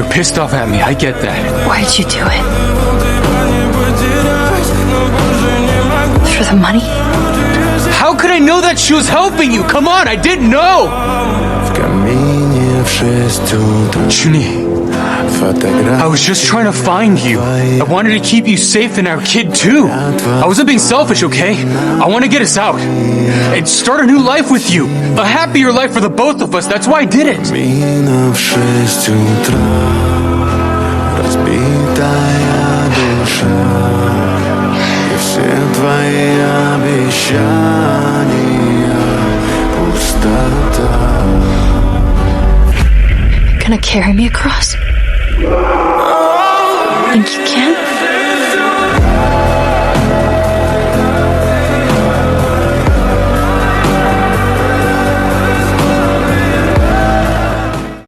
You're pissed off at me, I get that. Why'd you do it? For the money? How could I know that she was helping you? Come on, I didn't know! Jun-Hee, I was just trying to find you. I wanted to keep you safe and our kid too. I wasn't being selfish, okay? I want to get us out and start a new life with you. A happier life for the both of us. That's why I did it. Gonna carry me across? Think you can?